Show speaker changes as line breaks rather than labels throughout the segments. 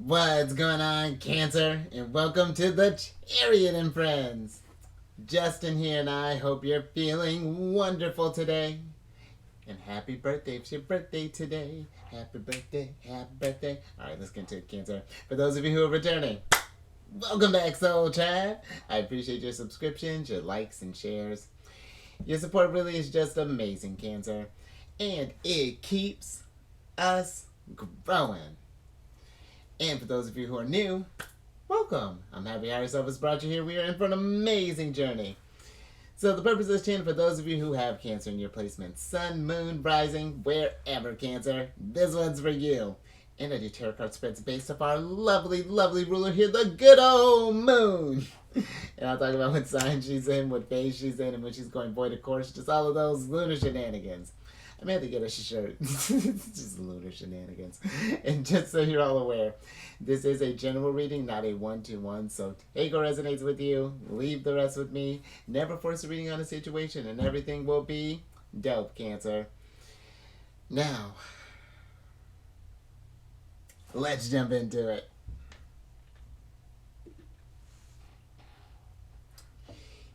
What's going on, Cancer? And welcome to the Chariot Friends. Justin here, and I hope you're feeling wonderful today. And happy birthday, it's your birthday today. Happy birthday, happy birthday. Alright, let's get into it, Cancer. For those of you who are returning, welcome back, Soul Tribe. I appreciate your subscriptions, your likes, and shares. Your support really is just amazing, Cancer. And it keeps us growing. And for those of you who are new, welcome. I'm happy Harry has brought you here. We are in for an amazing journey. So the purpose of this channel, for those of you who have Cancer in your placement, Sun, Moon, Rising, wherever, Cancer, this one's for you. And I do tarot card spreads based off our lovely, lovely ruler here, the good old Moon. And I'll talk about what sign she's in, what phase she's in, and when she's going void of course, just all of those lunar shenanigans. I may have to get a shirt. It's just lunar shenanigans. And just so you're all aware, this is a general reading, not a one-to-one. So take what resonates with you, leave the rest with me. Never force a reading on a situation, and everything will be dope, Cancer. Now, let's jump into it.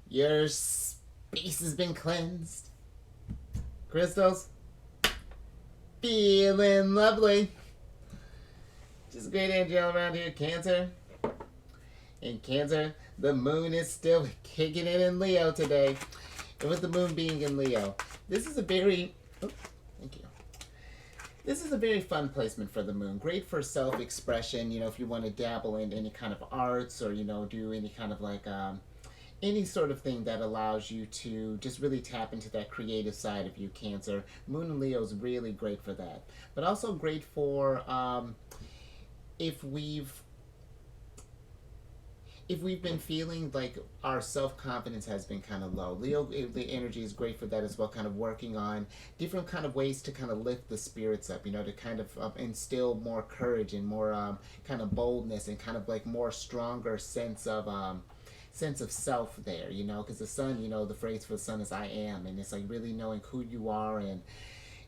Your space has been cleansed. Crystals, feeling lovely. Just great energy all around here, Cancer. In Cancer, the moon is still kicking it in Leo today. And with the moon being in Leo, this is a very, This is a very fun placement for the moon. Great for self-expression, if you want to dabble in any kind of arts or, do any kind of any sort of thing that allows you to just really tap into that creative side of you, Cancer. Moon and Leo is really great for that. But also great for if we've been feeling like our self-confidence has been kind of low. Leo, the energy is great for that as well, kind of working on different kind of ways to kind of lift the spirits up, to kind of instill more courage and more kind of boldness and kind of like more stronger sense of self there, because the sun, the phrase for the sun is I am, and it's like really knowing who you are, and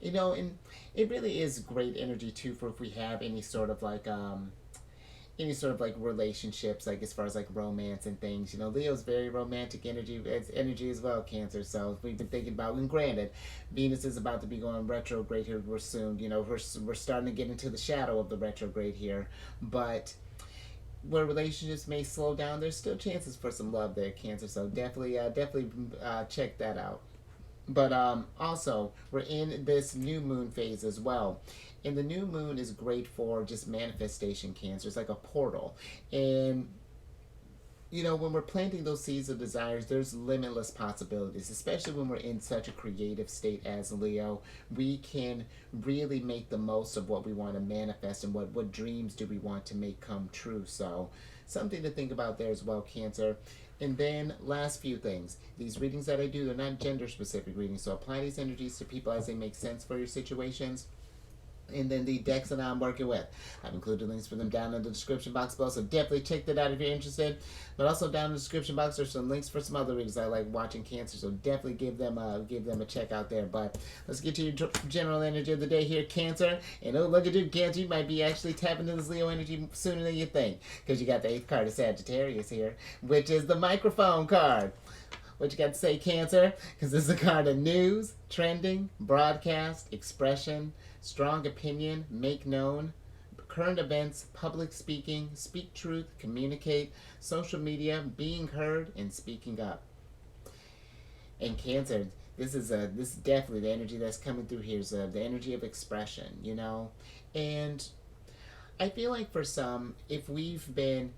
and it really is great energy too for if we have any sort of relationships, like as far as like romance and things. Leo's very romantic energy as well, Cancer. So we've been thinking about, and granted, Venus is about to be going retrograde here we're soon. We're starting to get into the shadow of the retrograde here, but where relationships may slow down, there's still chances for some love there, Cancer. So definitely check that out. But also, we're in this new moon phase as well. And the new moon is great for just manifestation, Cancer. It's like a portal. And when we're planting those seeds of desires, there's limitless possibilities, especially when we're in such a creative state as Leo. We can really make the most of what we want to manifest and what dreams do we want to make come true. So something to think about there as well, Cancer. And then last few things. These readings that I do, they're not gender-specific readings, so apply these energies to people as they make sense for your situations. And then the decks that I'm working with, I've included links for them down in the description box below, so definitely check that out if you're interested. But also down in the description box there's some links for some other readings I like watching, Cancer, so definitely give them a check out there. But let's get to your general energy of the day here, Cancer. And oh, look at you, Cancer, you might be actually tapping into this Leo energy sooner than you think, because you got the 8th card of Sagittarius here, which is the microphone card. What you got to say, Cancer? Because this is a card of news, trending, broadcast, expression, strong opinion, make known, current events, public speaking, speak truth, communicate, social media, being heard, and speaking up. And Cancer, this is definitely the energy that's coming through here is the energy of expression, And I feel like for some, if we've been,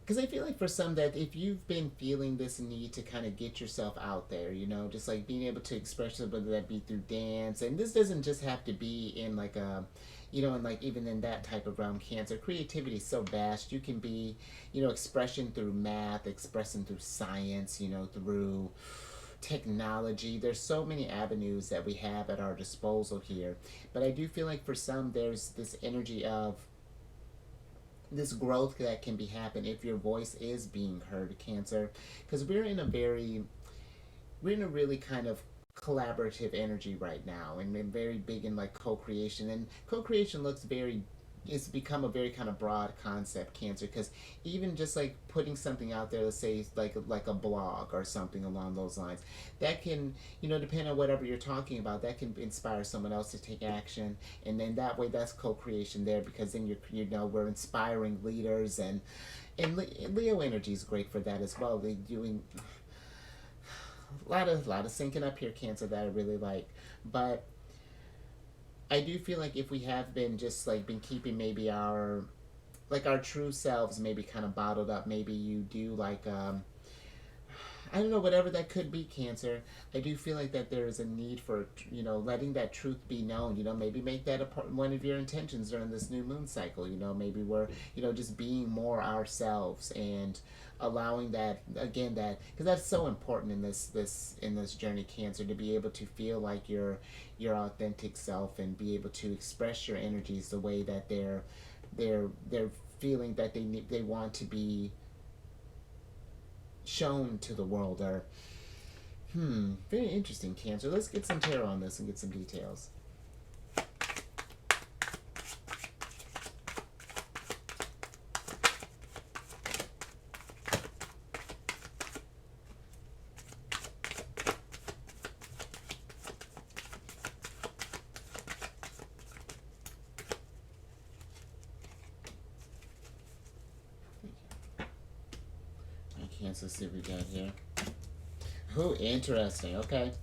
because I feel like for some that if you've been feeling this need to kind of get yourself out there, just like being able to express yourself, whether that be through dance, and this doesn't just have to be in like a, and like even in that type of realm, Cancer. Creativity is so vast. You can be, expression through math, expressing through science, through technology. There's so many avenues that we have at our disposal here. But I do feel like for some there's this energy of this growth that can be happen if your voice is being heard, Cancer, because we're in a really kind of collaborative energy right now, and very big in like co-creation. And co-creation looks very, it's become a very kind of broad concept, Cancer, because even just like putting something out there, let's say like a blog or something along those lines, that can, depending on whatever you're talking about, that can inspire someone else to take action. And then that way, that's co-creation there, because then we're inspiring leaders. And Leo energy is great for that as well. They doing a lot of syncing up here, Cancer, that I really like. But I do feel like if we have been just like been keeping maybe our true selves maybe kind of bottled up, maybe you do like I don't know, whatever that could be, Cancer. I do feel like that there is a need for, letting that truth be known. Maybe make that one of your intentions during this new moon cycle. Maybe we're, just being more ourselves, and allowing that again, that because that's so important in this journey, Cancer, to be able to feel like your authentic self, and be able to express your energies the way that they're feeling that they want to be shown to the world. Or very interesting, Cancer. Let's get some tarot on this and get some details. Cancer, let's see what we got here. Oh, interesting. Okay.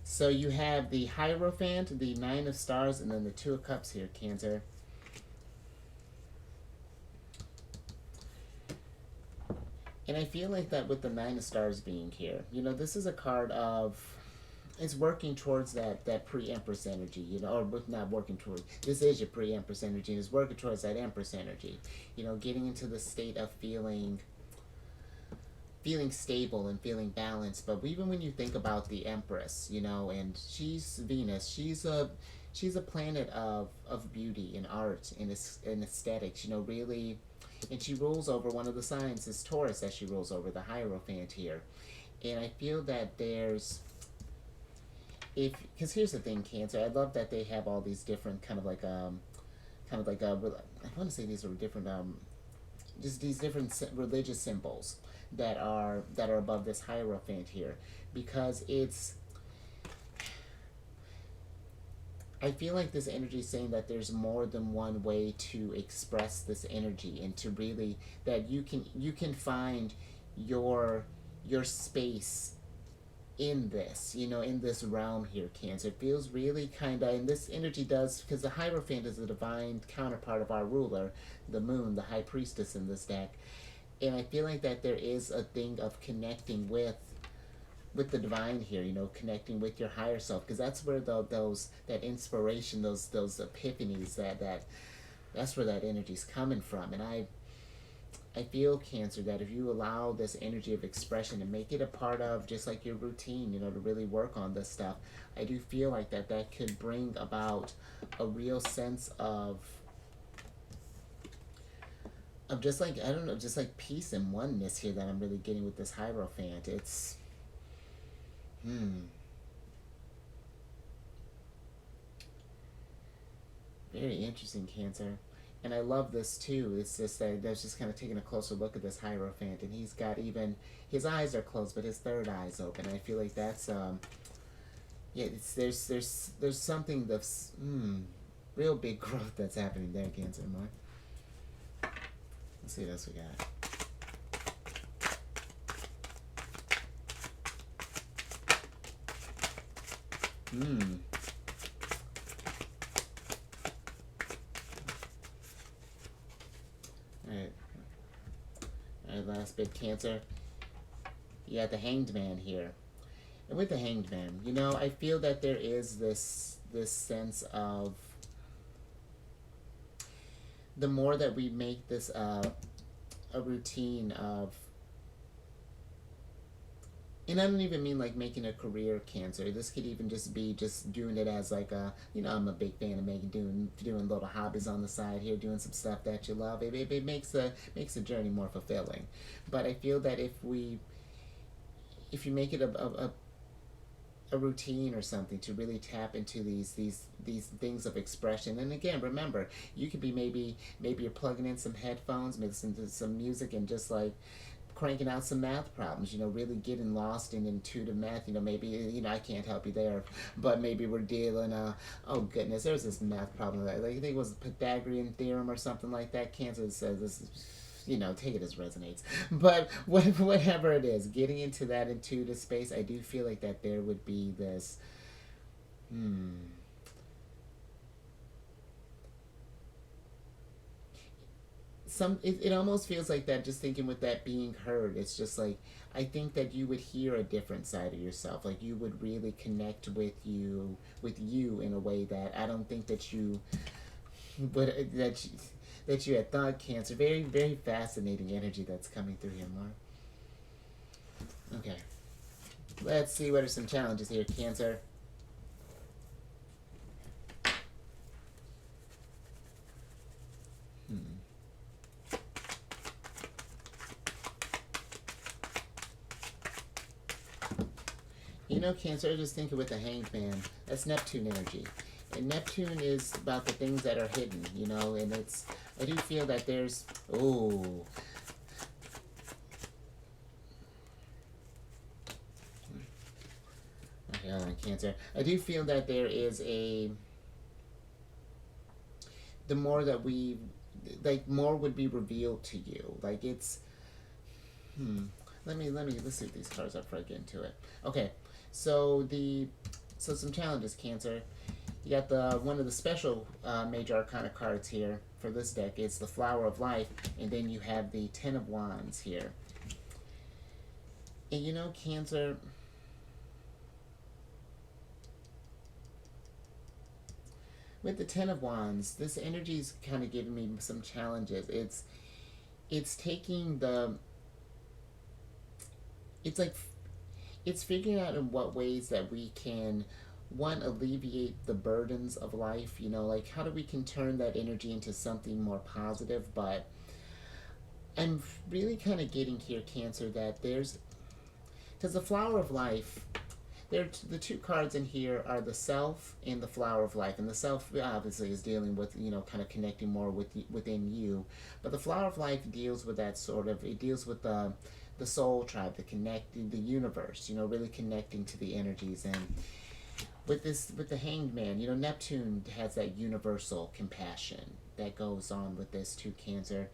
So you have the Hierophant, the Nine of Stars, and then the Two of Cups here, Cancer. And I feel like that with the Nine of Stars being here, this is a card of, it's working towards that pre-Empress energy, or not working towards, this is your pre-Empress energy, and it's working towards that Empress energy, getting into the state of feeling stable and feeling balanced. But even when you think about the Empress, and she's Venus, she's a planet of beauty and art and aesthetics, really. And she rules over one of the signs, is Taurus, that she rules over, the Hierophant here. And I feel that because here's the thing, Cancer, I love that they have all these different I want to say these are different, just these different religious symbols that are above this Hierophant here, because I feel like this energy is saying that there's more than one way to express this energy, and to really, that you can find your space in this, in this realm here, Cancer. It feels really kind of, and this energy does, because the Hierophant is the divine counterpart of our ruler, the moon, the high priestess in this deck. And I feel like that there is a thing of connecting with the divine here, connecting with your higher self, because that's where that inspiration, those epiphanies, that's where that energy's coming from. And I feel, Cancer, that if you allow this energy of expression and make it a part of just like your routine, to really work on this stuff, I do feel like that could bring about a real sense of just like, I don't know, just like peace and oneness here that I'm really getting with this Hierophant. It's very interesting, Cancer. And I love this too. It's just that I was just kind of taking a closer look at this Hierophant, and he's got, even his eyes are closed, but his third eye's open. I feel like that's there's something that's real big growth that's happening there, Cancer. More. Let's see what else we got. Alright. Alright, last bit, Cancer. You got the Hanged Man here. And with the Hanged Man, I feel that there is this sense of, the more that we make this a routine of, and I don't even mean like making a career, Cancer. This could even just be just doing it as like I'm a big fan of doing little hobbies on the side here, doing some stuff that you love. It makes the journey more fulfilling. But I feel that if you make it a routine or something to really tap into these things of expression. And again, remember, you could be maybe you're plugging in some headphones, listening to some music, and just like cranking out some math problems, really getting lost in intuitive math. Maybe, I can't help you there, but maybe we're dealing, oh goodness, there's this math problem that, like, I think it was Pythagorean theorem or something like that. Cancer says this, take it as resonates. But whatever it is, getting into that intuitive space, I do feel like that there would be this, hmm, it almost feels like that, just thinking with that being heard. It's just like, I think that you would hear a different side of yourself. Like, you would really connect with you in a way that I don't think that you would, that you had thought. Cancer, very, very fascinating energy that's coming through here, Mark. Okay, let's see what are some challenges here, Cancer. Hmm. Cancer, I was just thinking with the Hanged Man, that's Neptune energy. And Neptune is about the things that are hidden, and I do feel that there's, oh, okay, hold on, Cancer. I do feel that there is the more that like, more would be revealed to you. Like, it's, hmm, let's see what these cards are before I get into it. Okay, so some challenges, Cancer. You got the one of the special major arcana cards here for this deck. It's the Flower of Life, and then you have the Ten of Wands here. And Cancer, with the Ten of Wands, this energy is kind of giving me some challenges. It's taking the, it's like, it's figuring out in what ways that we can, one, alleviate the burdens of life. Like, how do we can turn that energy into something more positive. But I'm really kind of getting here, Cancer, that because the Flower of Life, the two cards in here are the Self and the Flower of Life. And the Self obviously is dealing with, kind of connecting more within you. But the Flower of Life deals with that sort of, it deals with the soul tribe, the universe, really connecting to the energies. And with the Hanged Man, Neptune has that universal compassion that goes on with this too, Cancer.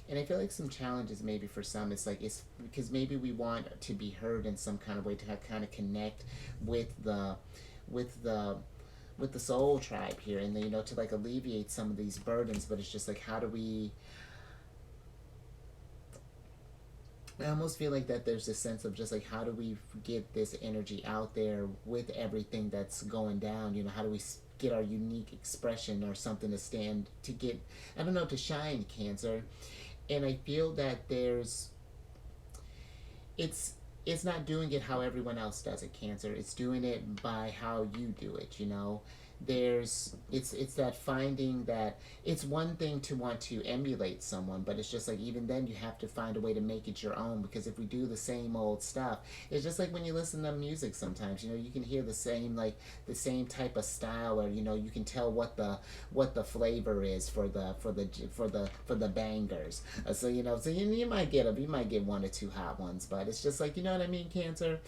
And I feel like some challenges maybe for some, it's because maybe we want to be heard in some kind of way, to kind of connect with with the with the soul tribe here, and to like alleviate some of these burdens. But it's just like, how do we, I almost feel like that there's a sense of just like, how do we get this energy out there with everything that's going down? How do we get our unique expression or something to stand, to get, I don't know, to shine, Cancer? And I feel that it's not doing it how everyone else does it, Cancer. It's doing it by how you do it. It's that finding that it's one thing to want to emulate someone, but it's just like, even then you have to find a way to make it your own. Because if we do the same old stuff, it's just like when you listen to music sometimes, you can hear the same type of style, or you can tell what the flavor is for the bangers. So you might get one or two hot ones, but it's just like, you know what I mean, Cancer.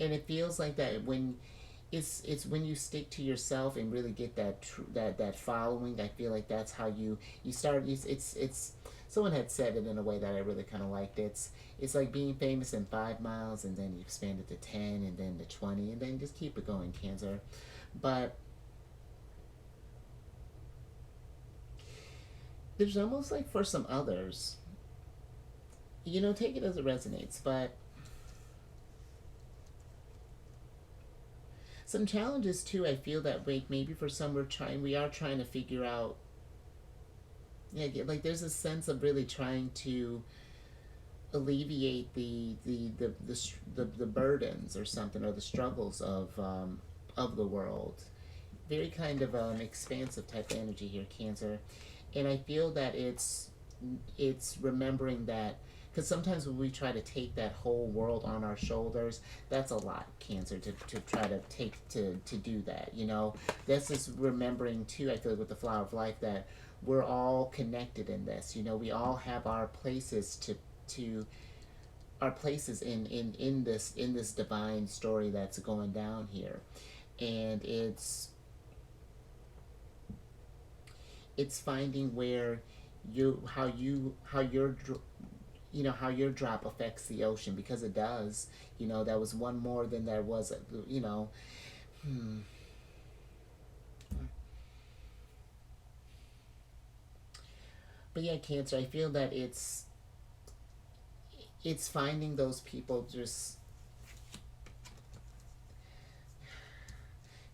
And it feels like that when it's when you stick to yourself and really get that following. I feel like that's how you start. It's someone had said it in a way that I really kind of liked. It's like being famous in 5 miles, and then you expand it to 10, and then to 20, and then just keep it going, Cancer. But there's almost like, for some others, take it as it resonates, but some challenges too. I feel that maybe for some, we are trying to figure out, yeah, like, there's a sense of really trying to alleviate the burdens or something, or the struggles of the world. Very kind of expansive type of energy here, Cancer. And I feel that it's remembering that because sometimes when we try to take that whole world on our shoulders, that's a lot, Cancer, to try to take to do that. That's just remembering too. I feel like with the Flower of Life that we're all connected in this. We all have our places to our places in this divine story that's going down here, and it's finding where you how your drop affects the ocean, because it does. That was one more than there was. Hmm. But yeah, Cancer, I feel that it's finding those people, just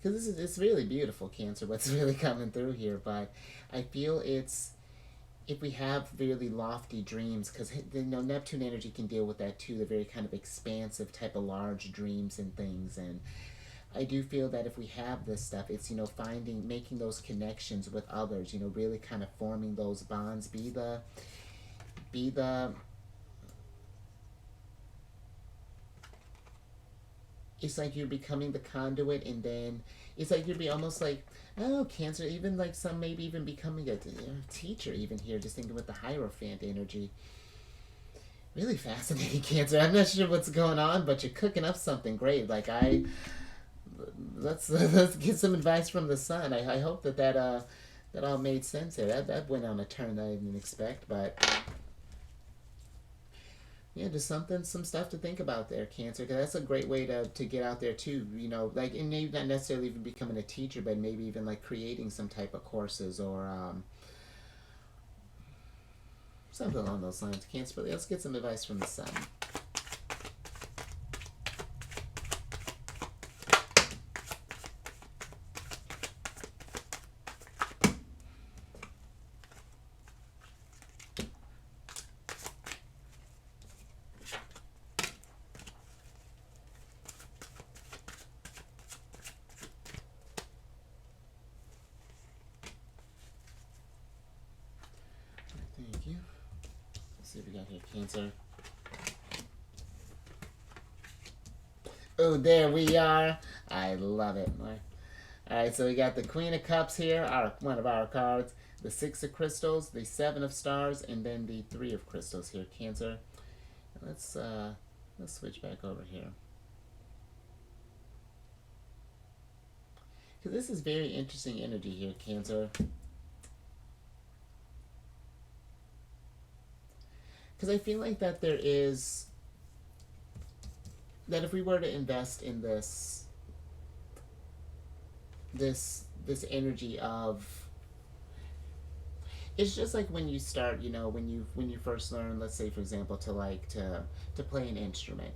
because it's really beautiful, Cancer, what's really coming through here. But I feel it's, if we have really lofty dreams, because Neptune energy can deal with that too, the very kind of expansive type of large dreams and things. And I do feel that if we have this stuff, it's making those connections with others, really kind of forming those bonds, be the it's like you're becoming the conduit, and then it's like you'd be almost like, oh, Cancer, even like some maybe even becoming a teacher even here, just thinking with the Hierophant energy. Really fascinating, Cancer. I'm not sure what's going on, but you're cooking up something great. Like, let's get some advice from the sun. I hope that all made sense there. That went on a turn that I didn't expect, but yeah, just some stuff to think about there, Cancer. Because that's a great way to get out there too. Like, and maybe not necessarily even becoming a teacher, but maybe even like creating some type of courses, or something along those lines, Cancer. But let's get some advice from the sun. Thank you. Let's see what we got here, Cancer. Oh, there we are. I love it. All right, so we got the Queen of Cups here, one of our cards, the Six of Crystals, the Seven of Stars, and then the Three of Crystals here, Cancer. Let's switch back over here. Because this is very interesting energy here, Cancer. Because I feel like that there is, that if we were to invest in this energy of, it's just like when you start, when you first learn, let's say for example, to play an instrument,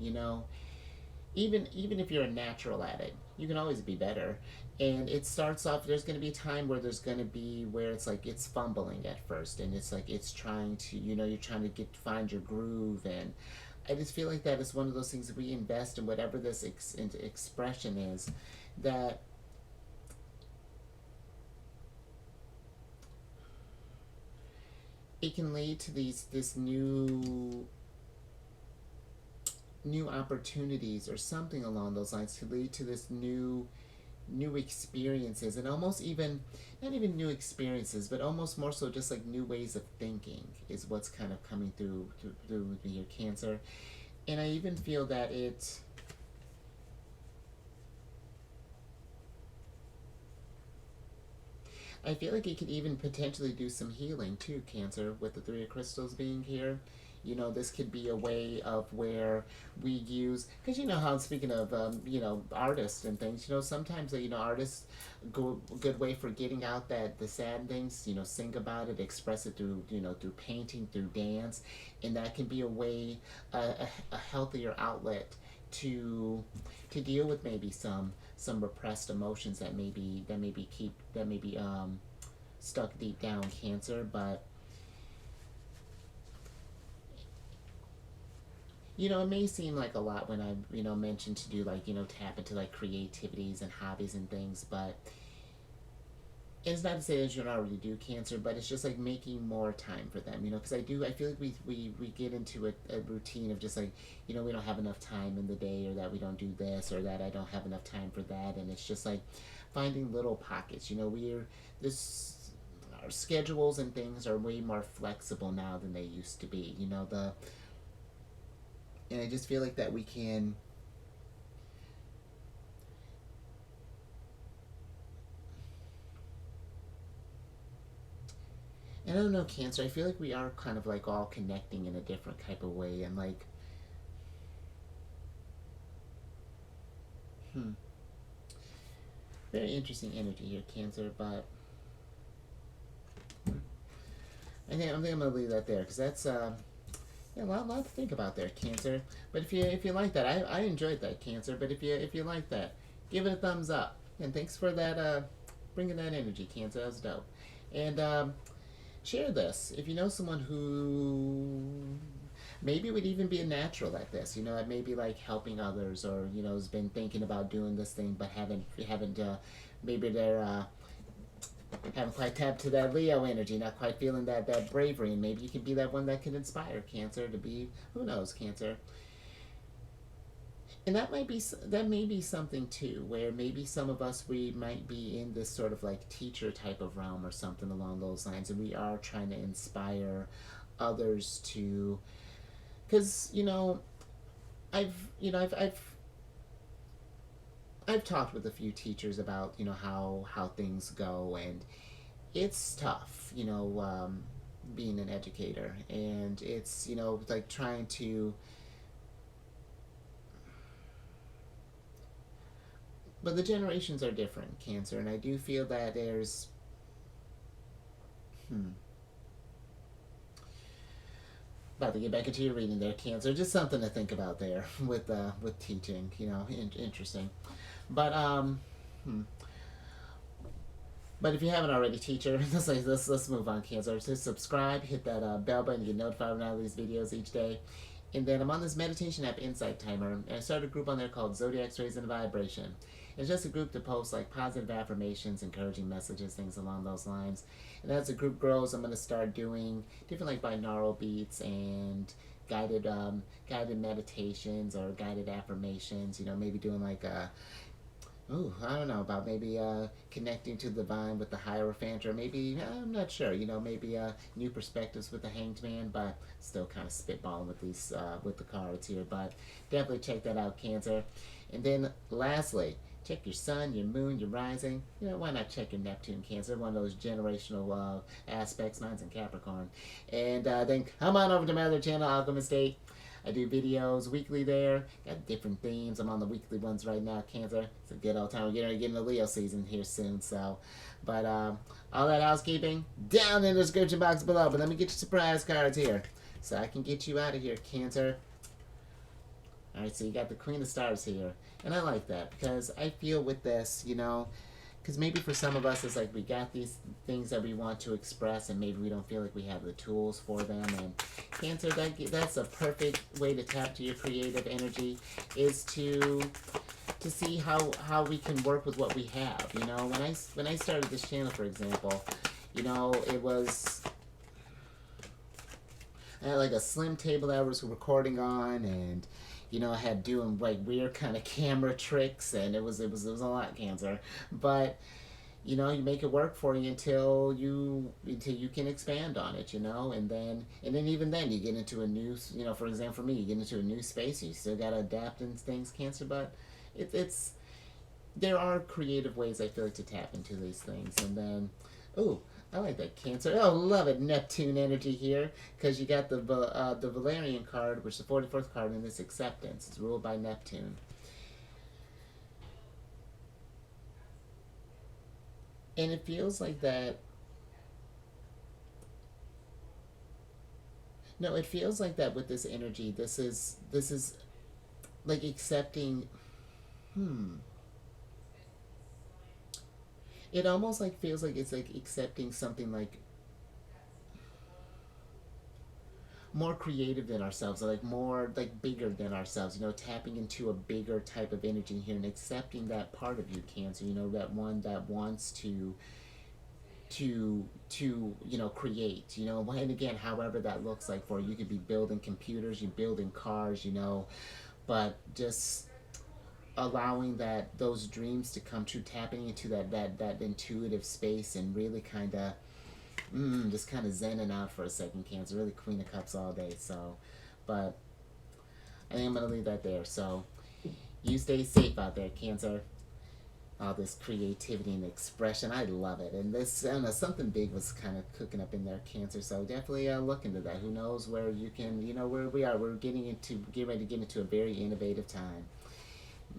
even if you're a natural at it, you can always be better. And it starts off, there's going to be a time where there's going to be where it's like it's fumbling at first, and it's like it's trying to, you're trying to find your groove. And I just feel like that is one of those things that we invest in, whatever this expression is, that it can lead to this new opportunities or something along those lines, to lead to this new experiences, and almost even not even new experiences, but almost more so just like new ways of thinking is what's kind of coming through with your Cancer. And I even feel that I feel like it could even potentially do some healing too, Cancer, with the Three of Crystals being here. This could be a way of where we use, because how, speaking of, artists and things, sometimes, artists good way for getting out the sad things, sing about it, express it through painting, through dance. And that can be a way, a healthier outlet to deal with maybe some repressed emotions that maybe stuck deep down, Cancer. But it may seem like a lot when I mention to do, like, tap into like creativities and hobbies and things, but it's not to say that you don't already do Cancer, but it's just like making more time for them, because I feel like we get into a routine of just like, we don't have enough time in the day, or that we don't do this, or that I don't have enough time for that, and it's just like finding little pockets. We're this our schedules and things are way more flexible now than they used to be. And I just feel like that we can. And I don't know, Cancer. I feel like we are kind of like all connecting in a different type of way, and like, hmm, very interesting energy here, Cancer. But I think I'm gonna leave that there because that's yeah, a lot to think about there, Cancer. But if you like that, I enjoyed that, Cancer. But if you like that, give it a thumbs up. And thanks for that bringing that energy, Cancer. That was dope. And share this if you know someone who maybe would even be a natural at this. It may be like helping others, or has been thinking about doing this thing but haven't maybe they're haven't quite tapped to that Leo energy, not quite feeling that bravery, and maybe you can be that one that can inspire Cancer to be, who knows, Cancer. And that may be something too, where maybe some of us, we might be in this sort of like teacher type of realm or something along those lines, and we are trying to inspire others to, because I've talked with a few teachers about how things go, and it's tough, being an educator, and it's like trying to. But the generations are different, Cancer, and I do feel that there's. Hmm. About to get back into your reading there, Cancer. Just something to think about there with teaching. Interesting. But hmm. But if you haven't already, teacher, let's move on, Cancer. So subscribe, hit that bell button to get notified when I release videos each day. And then I'm on this meditation app, Insight Timer, and I started a group on there called Zodiacs Raising the Vibration. It's just a group to post like positive affirmations, encouraging messages, things along those lines. And as the group grows, I'm gonna start doing different like binaural beats and guided meditations or guided affirmations. Maybe doing like a. Ooh, I don't know about maybe connecting to the divine with the Hierophant, or maybe I'm not sure. Maybe new perspectives with the Hanged Man, but still kind of spitballing with these with the cards here. But definitely check that out, Cancer. And then lastly, check your sun, your moon, your rising. Why not check your Neptune, Cancer? One of those generational aspects. Mine's in Capricorn. And then come on over to my other channel, Alchemist 8. I do videos weekly there. Got different themes. I'm on the weekly ones right now, Cancer. It's a good old time. We're getting the Leo season here soon. So, but all that housekeeping down in the description box below. But let me get your surprise cards here, so I can get you out of here, Cancer. All right, so you got the Queen of Stars here, and I like that because I feel with this, because maybe for some of us it's like we got these things that we want to express, and maybe we don't feel like we have the tools for them. And Cancer, that's a perfect way to tap to your creative energy, is to see how we can work with what we have. When I started this channel, for example, it was. I had like a slim table that I was recording on, and I had doing like weird kind of camera tricks, and it was a lot, Cancer. But you make it work for you until you can expand on it, and then even then you get into a new, for example, for me, you get into a new space, you still gotta adapt and things, Cancer. But it's there are creative ways, I feel like, to tap into these things. And then, oh, I like that, Cancer. Oh, love it, Neptune energy here, because you got the Valerian card, which is the 44th card in this acceptance. It's ruled by Neptune, and it feels like that. No, it feels like that with this energy. This is like accepting. Hmm. It almost like feels like it's like accepting something like more creative than ourselves, or like more like bigger than ourselves, tapping into a bigger type of energy here and accepting that part of you, Cancer, that one that wants to create, and again, however that looks like for you. You could be building computers, you building cars, but just allowing those dreams to come true, tapping into that intuitive space, and really kind of just kind of zenning out for a second, Cancer. Really Queen of Cups all day. So, but I think I'm gonna leave that there. So you stay safe out there, Cancer. All this creativity and expression, I love it. And this, I don't know, something big was kind of cooking up in there, Cancer. So definitely look into that. Who knows where you can, where we are. We're getting ready to get into a very innovative time.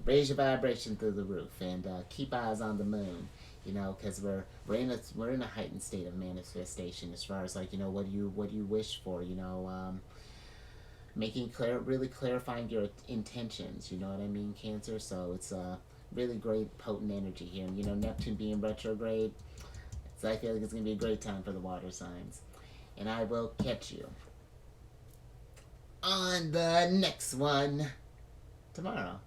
Raise your vibration through the roof, and keep eyes on the moon. Because we're in a heightened state of manifestation as far as like what do you wish for. Making clear, really clarifying your intentions. You know what I mean, Cancer. So it's really great, potent energy here. And Neptune being retrograde, so I feel like it's gonna be a great time for the water signs. And I will catch you on the next one tomorrow.